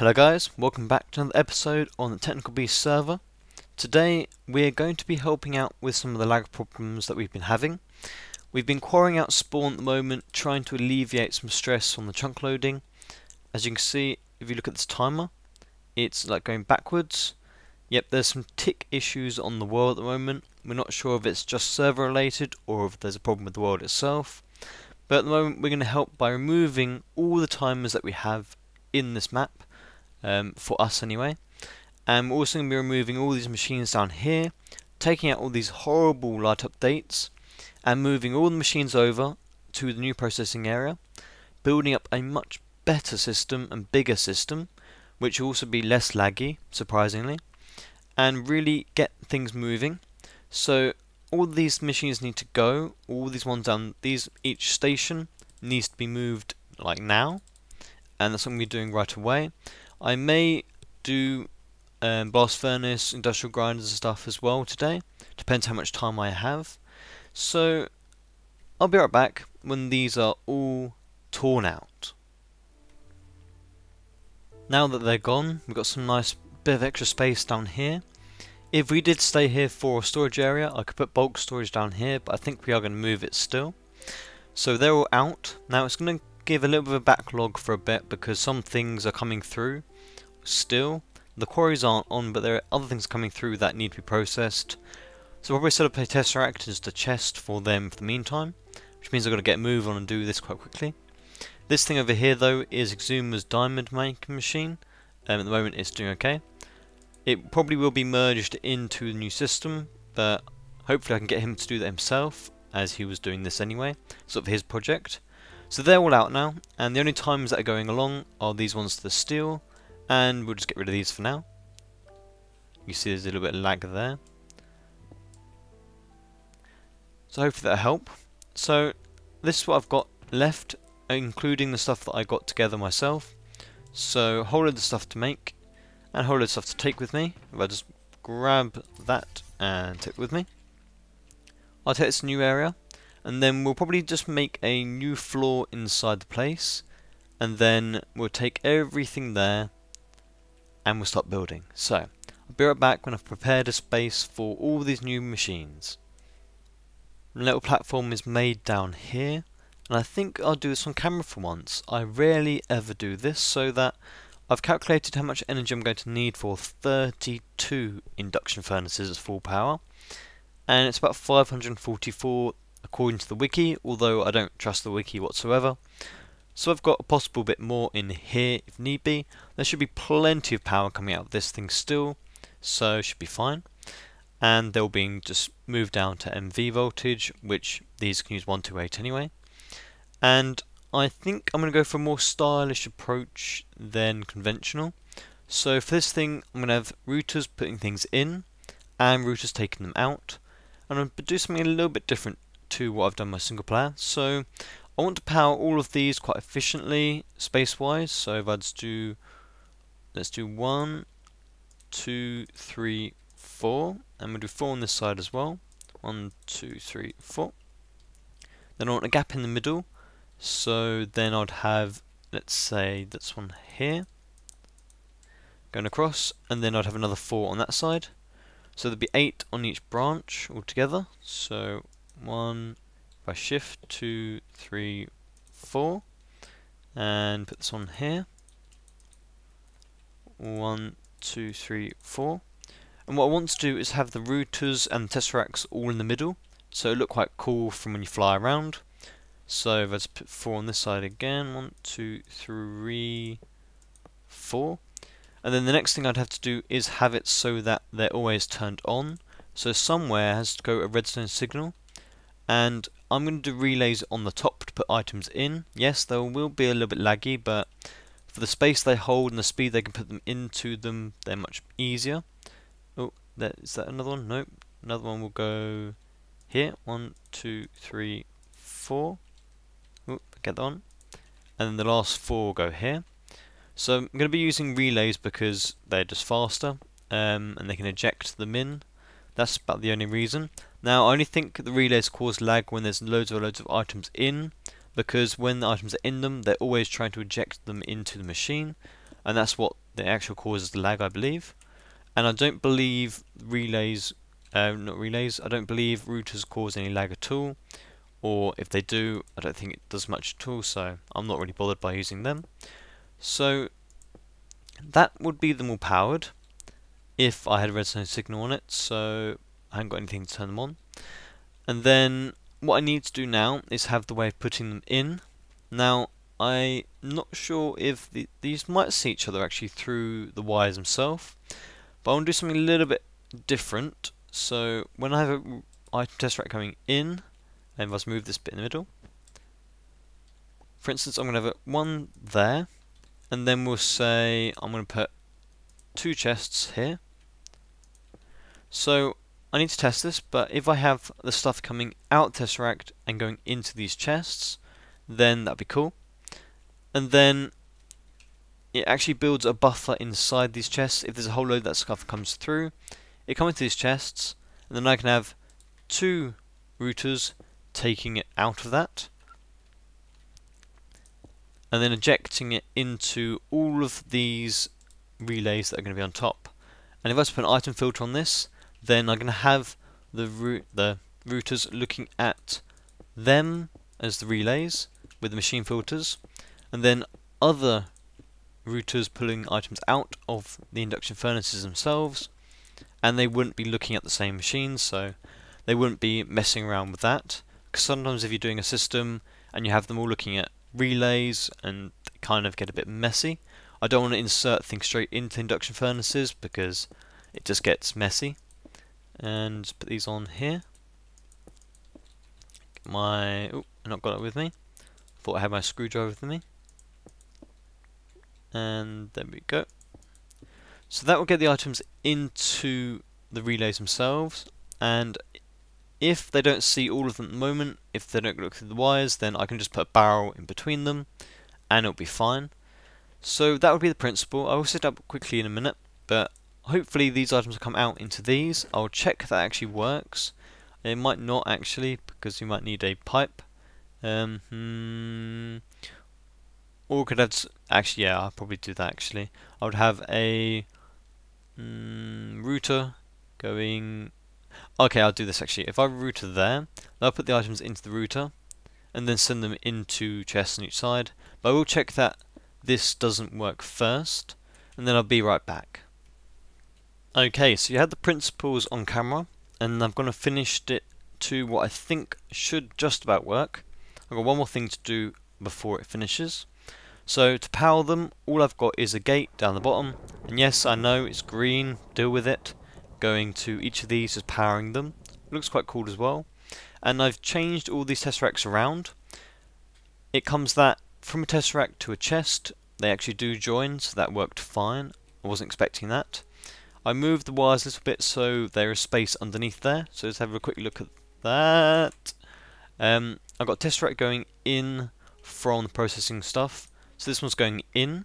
Hello guys, welcome back to another episode on the Technical Beast server. Today we're going to be helping out with some of the lag problems that we've been having. We've been quarrying out spawn at the moment, trying to alleviate some stress on the chunk loading. As you can see, if you look at this timer, it's like going backwards. Yep, there's some tick issues on the world at the moment. We're not sure if it's just server related or if there's a problem with the world itself. But at the moment we're going to help by removing all the timers that we have in this map. For us anyway, and we're also going to be removing all these machines down here, taking out all these horrible light updates and moving all the machines over to the new processing area, building up a much better system and bigger system which will also be less laggy, surprisingly, and really get things moving. So all these machines need to go, all these ones down each station needs to be moved like now, and that's what I'm going to be doing right away. I may do blast furnace, industrial grinders and stuff as well today. Depends how much time I have. So I'll be right back when these are all torn out. Now that they're gone, we've got some nice bit of extra space down here. If we did stay here for a storage area, I could put bulk storage down here, but I think we are going to move it still. So they're all out. Now it's going to give a little bit of a backlog for a bit because some things are coming through still. The quarries aren't on, but there are other things coming through that need to be processed. So I'll probably set up a tesseract as the chest for them for the meantime, which means I've got to get a move on and do this quite quickly. This thing over here though is Exuma's diamond making machine. At the moment it's doing okay. It probably will be merged into the new system, but hopefully I can get him to do that himself, as he was doing this anyway, sort of his project. So they're all out now, and the only timers that are going along are these ones to the steel, and we'll just get rid of these for now. You see there's a little bit of lag there. So hopefully that'll help. So this is what I've got left, including the stuff that I got together myself. So a whole load of stuff to make, and a whole load of stuff to take with me. If I just grab that and take it with me. I'll take this new area, and then we'll probably just make a new floor inside the place, and then we'll take everything there and we'll start building. So I'll be right back when I've prepared a space for all these new machines. A little platform is made down here, and I think I'll do this on camera for once. I rarely ever do this, so that I've calculated how much energy I'm going to need for 32 induction furnaces at full power, and it's about 544 according to the wiki, although I don't trust the wiki whatsoever. So I've got a possible bit more in here if need be. There should be plenty of power coming out of this thing still, so it should be fine. And they'll be just moved down to MV voltage, which these can use 128 anyway. And I think I'm going to go for a more stylish approach than conventional. So for this thing, I'm going to have routers putting things in, and routers taking them out. And I'm going to do something a little bit different to what I've done in my single player. So I want to power all of these quite efficiently space wise. So if I just do, let's do 1, 2, 3, 4, and we'll do 4 on this side as well. 1, 2, 3, 4. Then I want a gap in the middle, so then I'd have, let's say this one here going across, and then I'd have another 4 on that side. So there'd be 8 on each branch altogether. So 1, if I shift 2, 3, 4, and put this on here. 1, 2, 3, 4. And what I want to do is have the routers and the tesseracts all in the middle, so it look quite cool from when you fly around. So if I just put 4 on this side again, 1, 2, 3, 4. And then the next thing I'd have to do is have it so that they're always turned on. So somewhere has to go a redstone signal, and I'm going to do relays on the top to put items in. Yes, they will be a little bit laggy, but for the space they hold and the speed they can put them into them, they're much easier. Oh, is that another one? Nope. Another one will go here. 1, 2, 3, 4. Oh, get that one. And then the last 4 will go here. So I'm going to be using relays because they're just faster, and they can eject them in. That's about the only reason. Now I only think the relays cause lag when there's loads of items in, because when the items are in them, they're always trying to eject them into the machine, and that's what that actually causes the lag, I believe. And I don't believe relays, not relays, I don't believe routers cause any lag at all. Or if they do, I don't think it does much at all, so I'm not really bothered by using them. So that would be them all powered if I had a redstone signal on it, so I haven't got anything to turn them on. And then what I need to do now is have the way of putting them in. Now I'm not sure if these might see each other actually through the wires themselves, but I want to do something a little bit different. So when I have an item tesseract coming in, and let's move this bit in the middle. For instance, I'm going to have one there, and then we'll say I'm going to put 2 chests here. So I need to test this, but if I have the stuff coming out tesseract and going into these chests, then that'd be cool. And then it actually builds a buffer inside these chests. If there's a whole load of that stuff comes through, it comes into these chests, and then I can have 2 routers taking it out of that, and then ejecting it into all of these relays that are going to be on top. And if I put an item filter on this, then I'm going to have the routers looking at them as the relays with the machine filters, and then other routers pulling items out of the induction furnaces themselves, and they wouldn't be looking at the same machines, so they wouldn't be messing around with that. Because sometimes if you're doing a system and you have them all looking at relays and they kind of get a bit messy, I don't want to insert things straight into induction furnaces because it just gets messy. And put these on here. I've not got it with me. Thought I had my screwdriver with me. And there we go. So that will get the items into the relays themselves, and if they don't see all of them at the moment, if they don't look through the wires, then I can just put a barrel in between them and it'll be fine. So that would be the principle. I will set up quickly in a minute, but hopefully these items will come out into these. I'll check that actually works. It might not actually, because you might need a pipe. Or could have actually, yeah, I'll probably do that actually. I would have a router going. Okay, I'll do this actually. If I router there, I'll put the items into the router and then send them into chests on each side. But I will check that this doesn't work first, and then I'll be right back. Okay, so you had the principles on camera, and I've gone and finished it to what I think should just about work. I've got one more thing to do before it finishes. So to power them, all I've got is a gate down the bottom, and yes, I know it's green, deal with it. Going to each of these is powering them. It looks quite cool as well. And I've changed all these tesseracts around. It comes that from a tesseract to a chest, they actually do join, so that worked fine. I wasn't expecting that. I moved the wires a little bit so there is space underneath there, so let's have a quick look at that. I've got tesseract going in from the processing stuff, so this one's going in.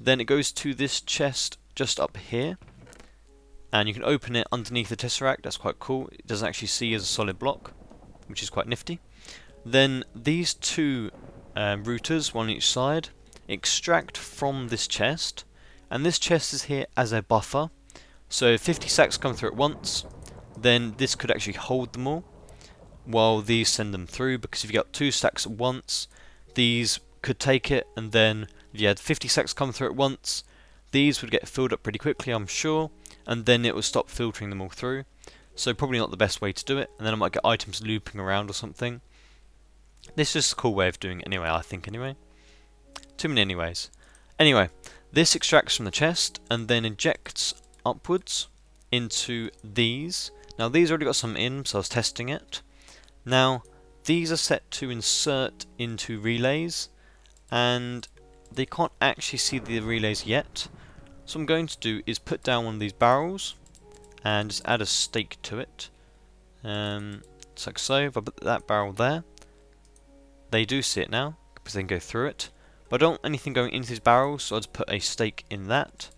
Then it goes to this chest just up here, and you can open it underneath the tesseract. That's quite cool. It doesn't actually see as a solid block, which is quite nifty. Then these 2 routers, one on each side, extract from this chest, and this chest is here as a buffer. So if 50 stacks come through at once, then this could actually hold them all, while these send them through, because if you got 2 stacks at once, these could take it, and then if you had 50 stacks come through at once, these would get filled up pretty quickly, I'm sure, and then it will stop filtering them all through. So probably not the best way to do it, and then I might get items looping around or something. This is just a cool way of doing it anyway, I think anyway. Too many anyways. Anyway, this extracts from the chest and then injects upwards into these. Now these already got some in, so I was testing it. Now these are set to insert into relays, and they can't actually see the relays yet. So what I'm going to do is put down one of these barrels and just add a stake to it. Just like so. If I put that barrel there, they do see it now because they can go through it. But I don't want anything going into these barrels, so I'll just put a stake in that,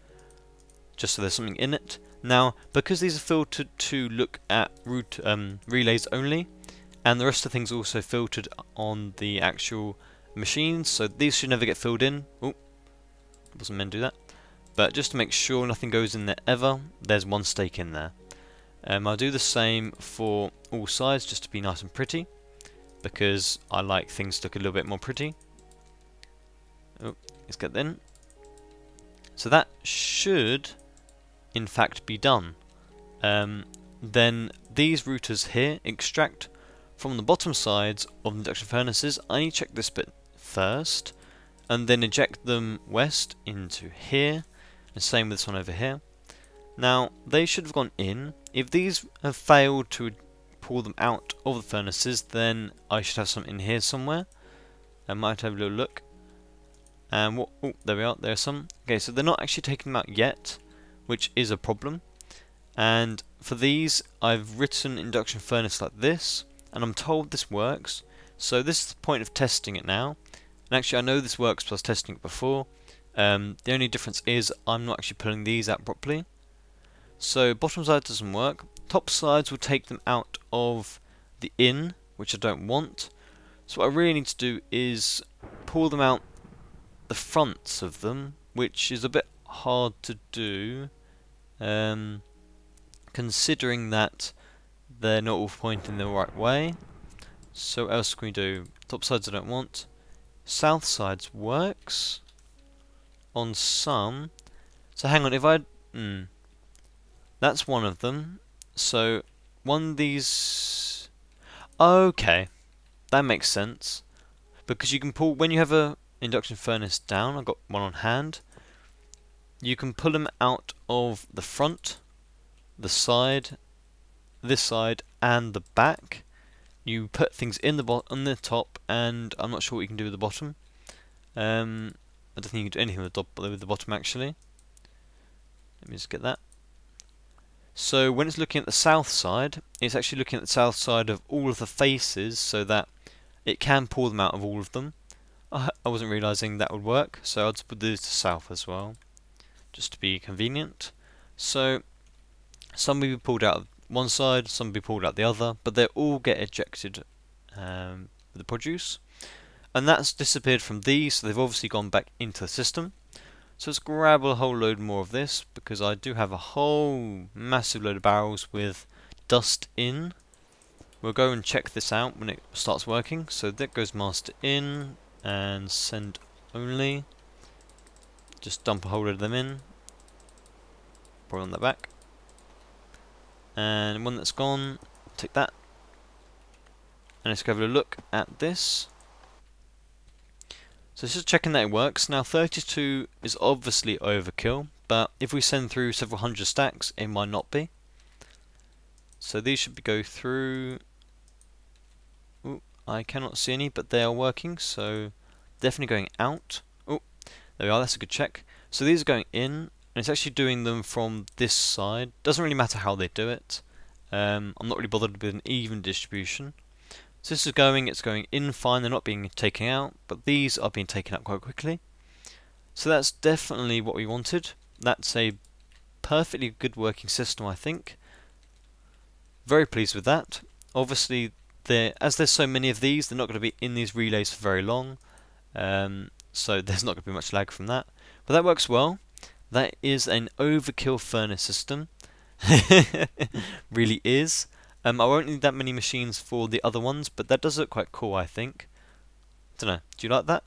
just so there's something in it. Now, because these are filtered to look at relays only, and the rest of the things are also filtered on the actual machines, so these should never get filled in. Oh, wasn't meant to do that. but just to make sure nothing goes in there ever, there's one stake in there. I'll do the same for all sides just to be nice and pretty, because I like things to look a little bit more pretty. Oh, let's get that in. So that should in fact be done. Then these routers here extract from the bottom sides of the induction furnaces. I need to check this bit first, and then eject them west into here, and same with this one over here. Now they should have gone in. If these have failed to pull them out of the furnaces, then I should have some in here somewhere. I might have a little look. And what? Oh, there we are. There are some. Okay, so they're not actually taking them out yet, which is a problem. And for these, I've written induction furnace like this, and I'm told this works. So this is the point of testing it now. And actually, I know this works because I was testing it before. The only difference is I'm not actually pulling these out properly. So bottom side doesn't work. Top sides will take them out of the in, which I don't want. So what I really need to do is pull them out the fronts of them, which is a bit hard to do, considering that they're not all pointing the right way. So what else can we do? Top sides I don't want. South sides works on some. So hang on, if I that's one of them. So one of these. Okay, that makes sense, because you can pull when you have a induction furnace down. I've got one on hand. You can pull them out of the front, the side, this side, and the back. You put things in the on the top, and I'm not sure what you can do with the bottom. I don't think you can do anything with the bottom actually. Let me just get that. So when it's looking at the south side, it's actually looking at the south side of all of the faces, so that it can pull them out of all of them. I wasn't realising that would work, so I'll just put this to south as well, just to be convenient. So some will be pulled out of one side, some will be pulled out the other, but they all get ejected with the produce. And that's disappeared from these, so they've obviously gone back into the system. So let's grab a whole load more of this, because I do have a whole massive load of barrels with dust in. We'll go and check this out when it starts working. So that goes master in and send only. Just dump a whole load of them in. Put on that back. And one that's gone, take that. And let's go have a look at this. So it's just checking that it works. Now 32 is obviously overkill, but if we send through several hundred stacks, it might not be. So these should go through. Ooh, I cannot see any, but they are working, so definitely going out. Oh, there we are, that's a good check. So these are going in, and it's actually doing them from this side. Doesn't really matter how they do it. I'm not really bothered with an even distribution. So this is going, it's going in fine, they're not being taken out, but these are being taken out quite quickly. So that's definitely what we wanted. That's a perfectly good working system, I think. Very pleased with that. Obviously, as there's so many of these, they're not going to be in these relays for very long. So there's not going to be much lag from that. But that works well. That is an overkill furnace system. Really is. I won't need that many machines for the other ones, but that does look quite cool, I think. Don't know, do you like that?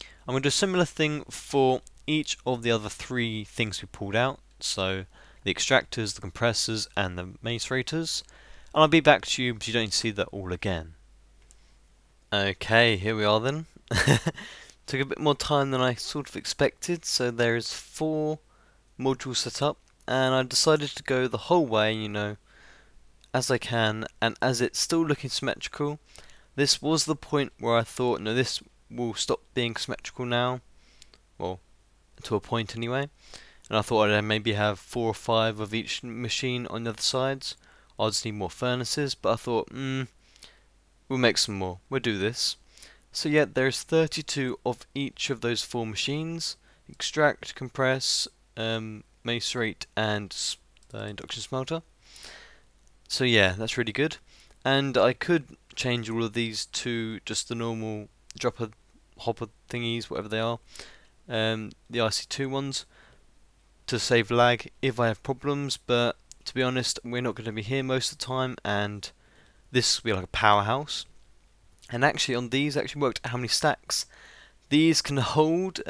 I'm going to do a similar thing for each of the other three things we pulled out. So the extractors, the compressors, and the macerators. And I'll be back to you, but you don't need to see that all again. Okay, here we are then. Took a bit more time than I sort of expected, so there is 4 modules set up, and I decided to go the whole way, you know, as I can, and as it's still looking symmetrical. This was the point where I thought, no, this will stop being symmetrical now, well, to a point anyway, and I thought I'd maybe have 4 or 5 of each machine on the other sides. I'll just need more furnaces, but I thought, we'll make some more, we'll do this. So yeah, there's 32 of each of those 4 machines: extract, compress, macerate, and induction smelter. So yeah, that's really good. And I could change all of these to just the normal dropper, hopper thingies, whatever they are. the IC2 ones, to save lag if I have problems, but to be honest, we're not going to be here most of the time, and this will be like a powerhouse. And actually on these, I actually worked out how many stacks. These can hold,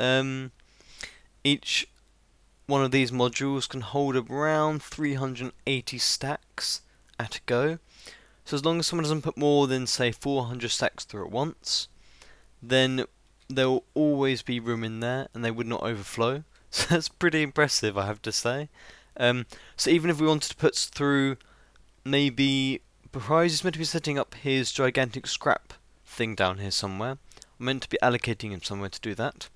each one of these modules can hold around 380 stacks at a go. So as long as someone doesn't put more than, say, 400 stacks through at once, then there will always be room in there and they would not overflow. So that's pretty impressive, I have to say. So even if we wanted to put through, maybe Prize is meant to be setting up his gigantic scrap thing down here somewhere. I'm meant to be allocating him somewhere to do that.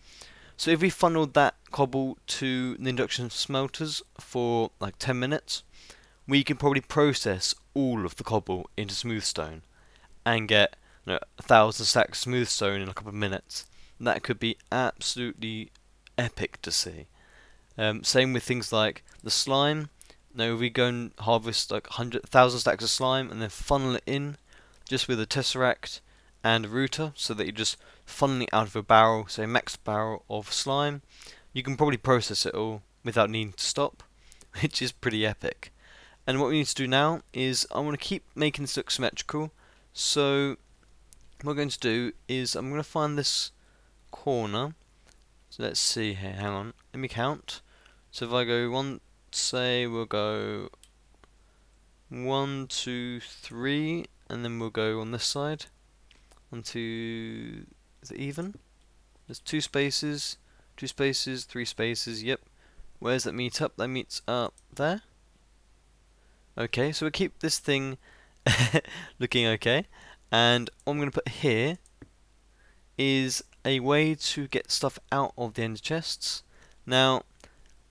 So if we funneled that cobble to the induction smelters for like 10 minutes, we can probably process all of the cobble into smooth stone and get 1,000 stacks of smooth stone in a couple of minutes. That could be absolutely epic to see. Same with things like the slime. Now we go and harvest like 100,000 stacks of slime and then funnel it in just with a tesseract and a router, so that you're just funneling out of a barrel, say max barrel of slime. You can probably process it all without needing to stop, which is pretty epic. And what we need to do now is I want to keep making this look symmetrical. So what I'm going to do is I'm going to find this corner. So let's see here, hang on, let me count. So if I go one, say we'll go 1, 2, 3, and then we'll go on this side. 1, 2, is it even? There's 2 spaces, 2 spaces, 3 spaces, yep. Where's that meet up? That meets up there. Okay, so we'll keep this thing looking okay. And what I'm going to put here is a way to get stuff out of the ender chests. Now,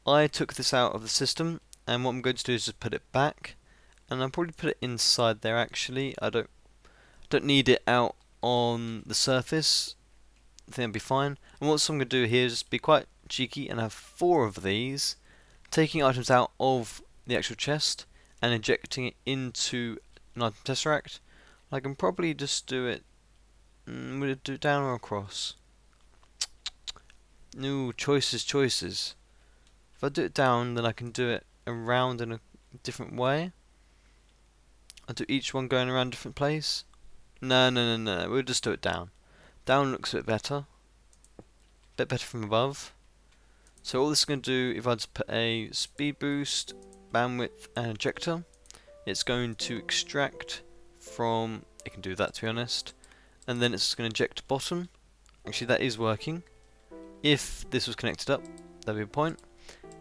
I took this out of the system, and what I'm going to do is just put it back. And I'll probably put it inside there actually. I don't need it out on the surface. I think that'd be fine. And what I'm going to do here is just be quite cheeky and have 4 of these, taking items out of the actual chest and injecting it into an item tesseract. I can probably just do it. Would it do down or across? No, choices. If I do it down, then I can do it around in a different way. I'll do each one going around a different place. No. We'll just do it down. Down looks a bit better. A bit better from above. So all this is going to do, if I just put a speed boost, bandwidth, and ejector, it's going to extract from. It can do that, to be honest. And then it's going to eject bottom. Actually, that is working. If this was connected up, that'd be a point.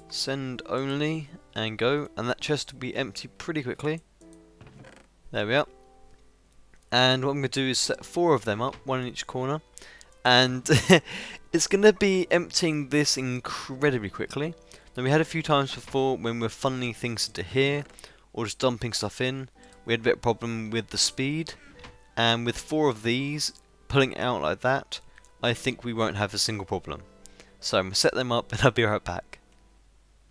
Send only and go, and that chest will be empty pretty quickly. There we are. And what I'm going to do is set 4 of them up, 1 in each corner, and it's going to be emptying this incredibly quickly. Now we had a few times before when we're funneling things into here or just dumping stuff in, we had a bit of problem with the speed, and with 4 of these pulling it out like that, I think we won't have a single problem. So I'm going to set them up and I'll be right back.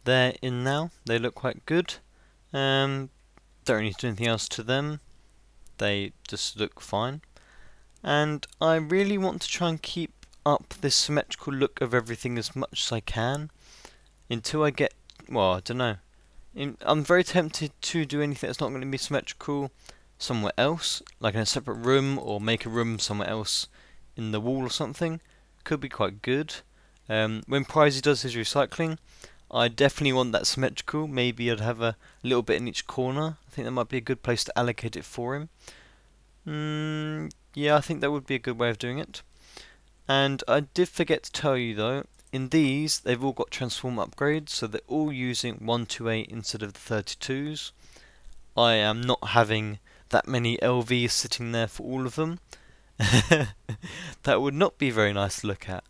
They're in now, they look quite good. Don't need to do anything else to them. They just look fine. And I really want to try and keep up this symmetrical look of everything as much as I can until I get, well, I don't know. I'm very tempted to do anything that's not going to be symmetrical somewhere else, like in a separate room, or make a room somewhere else in the wall or something. Could be quite good. When Pricey does his recycling, I definitely want that symmetrical. Maybe I'd have a little bit in each corner. I think that might be a good place to allocate it for him. Yeah, I think that would be a good way of doing it. And I did forget to tell you though, in these, they've all got transform upgrades, so they're all using 128 instead of the 32s. I am not having that many LVs sitting there for all of them. That would not be very nice to look at.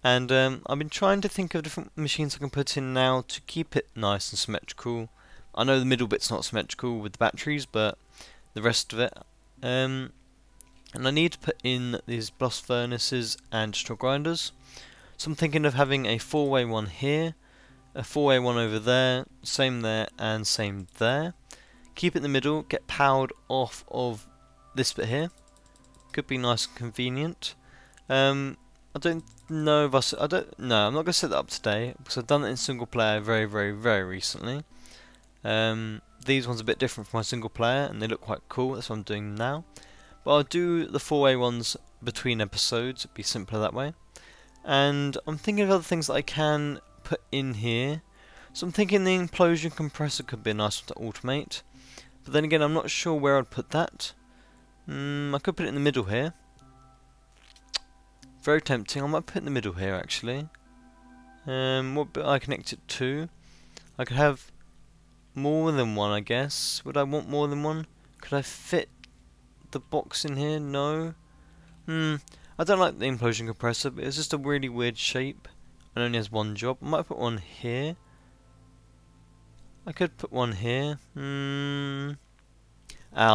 And I've been trying to think of different machines I can put in now to keep it nice and symmetrical. I know the middle bit's not symmetrical with the batteries, but the rest of it. And I need to put in these blast furnaces and straw grinders. So I'm thinking of having a 4-way one here, a 4-way one over there, same there and same there. Keep it in the middle, get powered off of this bit here. Could be nice and convenient. I don't know if I don't. No, I'm not gonna set that up today because I've done it in single player very recently. These ones are a bit different from my single player, and they look quite cool. That's what I'm doing now. But I'll do the 4-way ones between episodes. It'd be simpler that way. And I'm thinking of other things that I can put in here. So I'm thinking the implosion compressor could be a nice one to automate. But then again, I'm not sure where I'd put that. I could put it in the middle here. Very tempting. I might put it in the middle here actually. What bit I connect it to? I could have more than one, I guess. Would I want more than one? Could I fit the box in here? No. I don't like the implosion compressor, but it's just a really weird shape and only has one job. I might put one here. I could put one here. I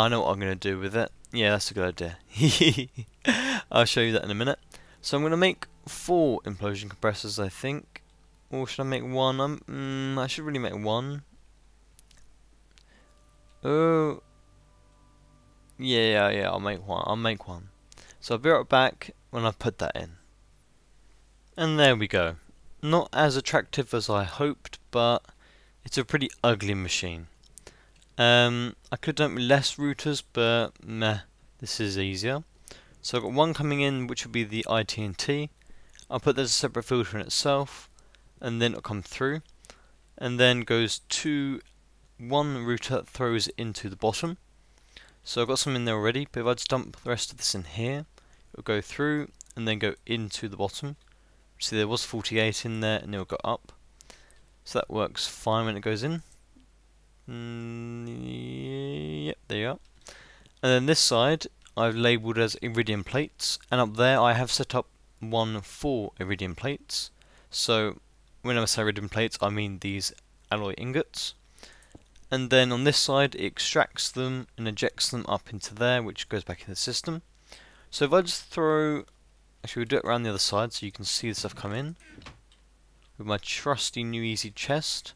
know what I'm going to do with it. Yeah, that's a good idea. I'll show you that in a minute. So I'm going to make 4 implosion compressors, I think. Or should I make 1? I should really make 1. Oh. Yeah, I'll make 1. So I'll be right back when I put that in. And there we go. Not as attractive as I hoped, but it's a pretty ugly machine. I could have done less routers, but meh, this is easier. So I've got one coming in, which will be the IT&T. I'll put there's a separate filter in itself, and then it'll come through, and then goes to one router that throws it into the bottom. So I've got some in there already, but if I just dump the rest of this in here, it'll go through and then go into the bottom. See, there was 48 in there, and it'll go up. So that works fine when it goes in. Yep, there you are. And then this side I've labelled as iridium plates, and up there I have set up one for iridium plates. So when I say iridium plates, I mean these alloy ingots. And then on this side it extracts them and ejects them up into there, which goes back in the system. So if I just throw, actually we'll do it around the other side so you can see the stuff come in. With my trusty new easy chest.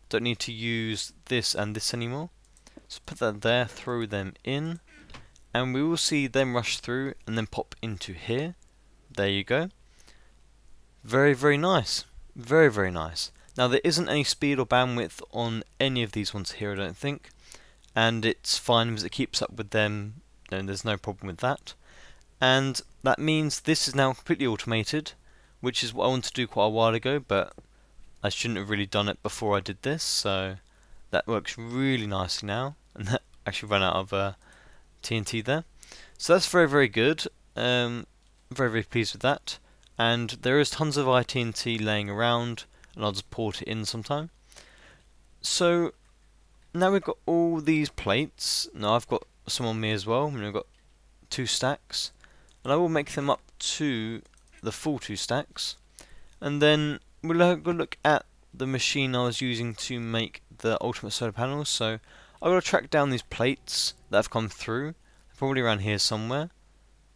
Don't need to use this and this anymore. So put that there, throw them in, and we will see them rush through and then pop into here. There you go. Very nice. Very nice. Now there isn't any speed or bandwidth on any of these ones here, I don't think, and it's fine because it keeps up with them, and there's no problem with that. And that means this is now completely automated, which is what I wanted to do quite a while ago, but I shouldn't have really done it before I did this, so that works really nicely now. And that actually ran out of TNT there. So that's very good. Very pleased with that. And there is tons of IT&T laying around, and I'll just port it in sometime. So now we've got all these plates. Now I've got some on me as well. I've got 2 stacks, and I will make them up to the full 2 stacks, and then we'll have a look at the machine I was using to make the ultimate solar panels. So I've got to track down these plates that have come through, probably around here somewhere.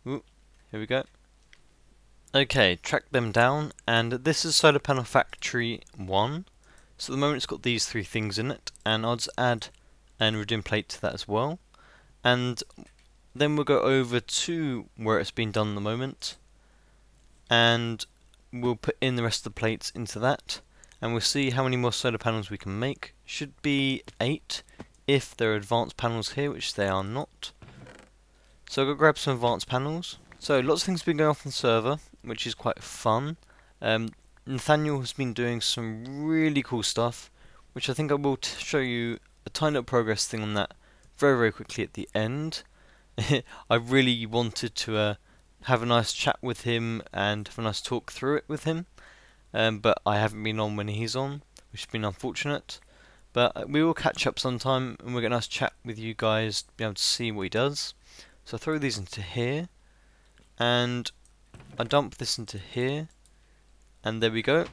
Ooh, here we go. Okay, track them down, and this is Solar Panel Factory 1. So at the moment it's got these 3 things in it, and I'll just add an iridium plate to that as well. And then we'll go over to where it's been done at the moment, and we'll put in the rest of the plates into that, and we'll see how many more solar panels we can make. Should be 8 if there are advanced panels here, which they are not. So I'll go grab some advanced panels. So lots of things have been going off on the server, which is quite fun. Nathaniel has been doing some really cool stuff, which I think I will show you a tiny little progress thing on that very quickly at the end. I really wanted to have a nice chat with him and have a nice talk through it with him, but I haven't been on when he's on, which has been unfortunate. But we will catch up sometime and we'll get a nice chat with you guys to be able to see what he does. So I throw these into here, and I dump this into here, and there we go.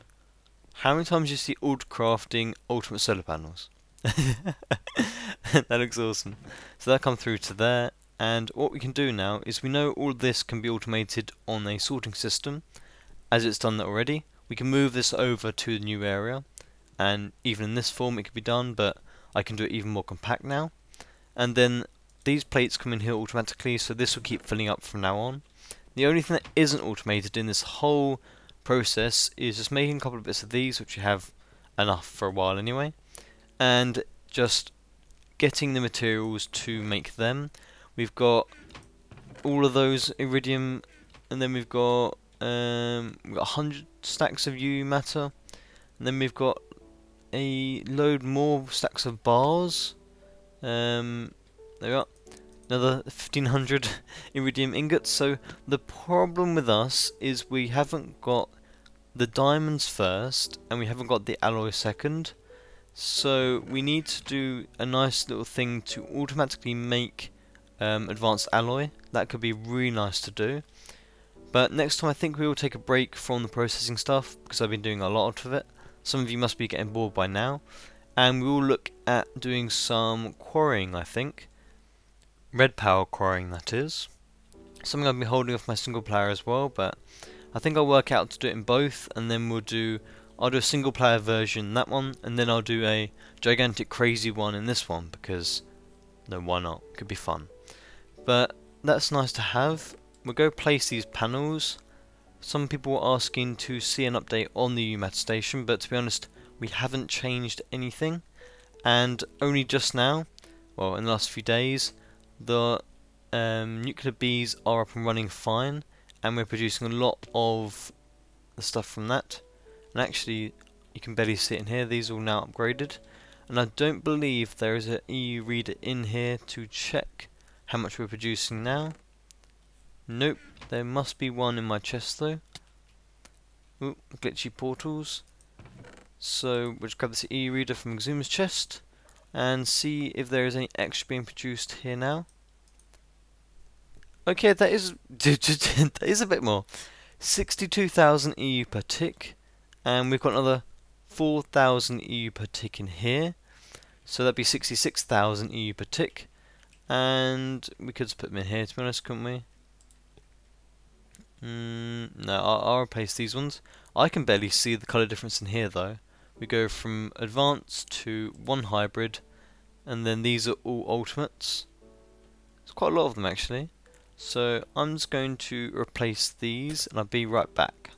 How many times do you see Old Crafting Ultimate Solar Panels? That looks awesome. So that come through to there, and what we can do now is we know all of this can be automated on a sorting system, as it's done that already. We can move this over to the new area, and even in this form it can be done, but I can do it even more compact now. And then these plates come in here automatically, so this will keep filling up from now on. The only thing that isn't automated in this whole process is just making a couple of bits of these, which you have enough for a while anyway, and just getting the materials to make them. We've got all of those iridium, and then we've got 100 stacks of UU matter, and then we've got a load more stacks of bars. There we are, another 1500 iridium ingots. So the problem with us is we haven't got the diamonds first, and we haven't got the alloy second. So we need to do a nice little thing to automatically make advanced alloy. That could be really nice to do. But next time I think we will take a break from the processing stuff, because I've been doing a lot of it. Some of you must be getting bored by now. And we will look at doing some quarrying, I think. Red power quarrying, that is. Something I've been holding off my single player as well, but I think I'll work out to do it in both, and then I'll do a single player version in that one, and then I'll do a gigantic crazy one in this one, because no, why not? Could be fun. But that's nice to have. We'll go place these panels. Some people were asking to see an update on the UMAT station, but to be honest, we haven't changed anything. And only just now, well, in the last few days, the nuclear bees are up and running fine, and we're producing a lot of the stuff from that. And actually, you can barely see it in here, these are all now upgraded. And I don't believe there is an EU reader in here to check how much we're producing now. Nope, there must be one in my chest though. Ooh, glitchy portals. So we'll just grab this EU reader from Exuma's chest and see if there is any extra being produced here now. Okay, that is that is a bit more. 62,000 EU per tick, and we've got another 4,000 EU per tick in here. So that'd be 66,000 EU per tick, and we could just put them in here, to be honest, couldn't we? No, I'll replace these ones. I can barely see the colour difference in here though. We go from advanced to one hybrid, and then these are all ultimates. There's quite a lot of them actually. So I'm just going to replace these, and I'll be right back.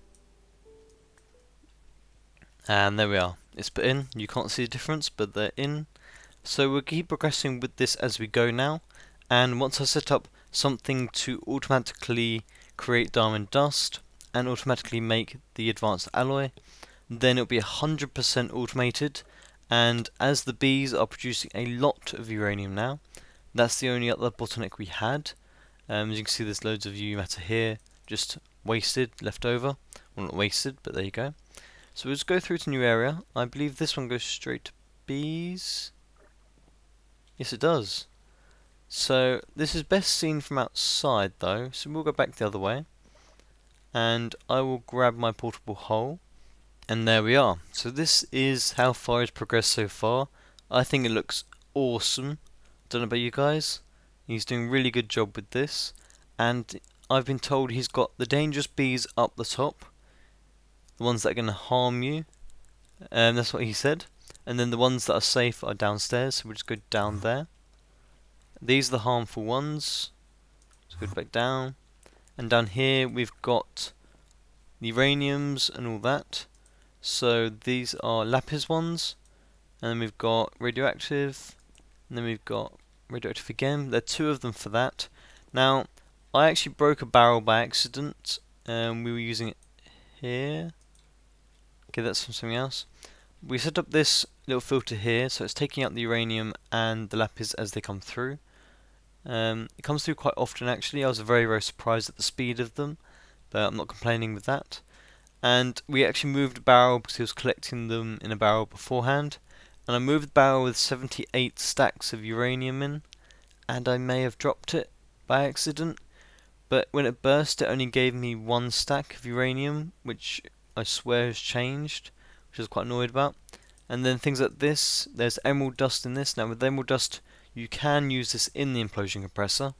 And there we are. It's put in. You can't see the difference, but they're in. So we'll keep progressing with this as we go now. And once I set up something to automatically create diamond dust and automatically make the advanced alloy, then it'll be 100% automated. And as the bees are producing a lot of uranium now, that's the only other bottleneck we had. As you can see, there's loads of UU matter here, just wasted, left over. Well, not wasted, but there you go. So we'll just go through to a new area. I believe this one goes straight to bees. Yes, it does. So this is best seen from outside though, so we'll go back the other way. And I will grab my portable hole. And there we are. So this is how far it's progressed so far. I think it looks awesome. Don't know about you guys. He's doing a really good job with this. And I've been told he's got the dangerous bees up the top. The ones that are going to harm you. That's what he said. And then the ones that are safe are downstairs. So we'll just go down there. These are the harmful ones. Let's go back down. And down here we've got the uraniums and all that. So these are lapis ones. And then we've got radioactive. And then we've got radioactive again. There are two of them for that. Now, I actually broke a barrel by accident. We were using it here. Okay, that's from something else. We set up this little filter here, so it's taking out the uranium and the lapis as they come through. It comes through quite often actually. I was very, very surprised at the speed of them, but I'm not complaining with that. And we actually moved a barrel because he was collecting them in a barrel beforehand. And I moved the barrel with 78 stacks of uranium in, and I may have dropped it by accident. But when it burst, it only gave me one stack of uranium, which I swear has changed, which I was quite annoyed about. And then things like this, there's emerald dust in this. Now with emerald dust, you can use this in the implosion compressor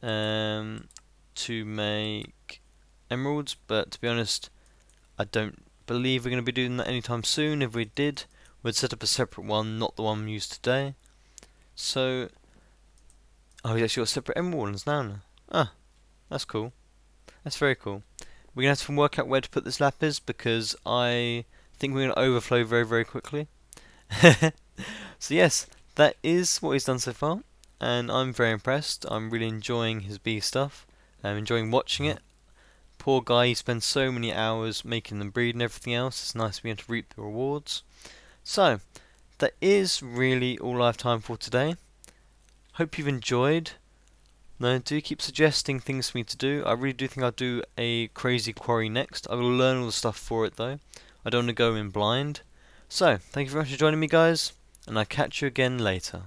to make emeralds, but to be honest, I don't believe we're going to be doing that anytime soon. If we did, we'd set up a separate one, not the one we used today. So, oh, he's actually got separate emerald ones now. Ah, that's cool. That's very cool. We're going to have to work out where to put this lapis because I think we're going to overflow very, very quickly. So yes, that is what he's done so far, and I'm very impressed. I'm really enjoying his bee stuff. I'm enjoying watching it. Poor guy, he spends so many hours making them breed and everything else. It's nice to be able to reap the rewards. So, that is really all I have time for today. Hope you've enjoyed. No, do keep suggesting things for me to do. I really do think I'll do a crazy quarry next. I will learn all the stuff for it though. I don't want to go in blind. So, thank you very much for joining me, guys, and I'll catch you again later.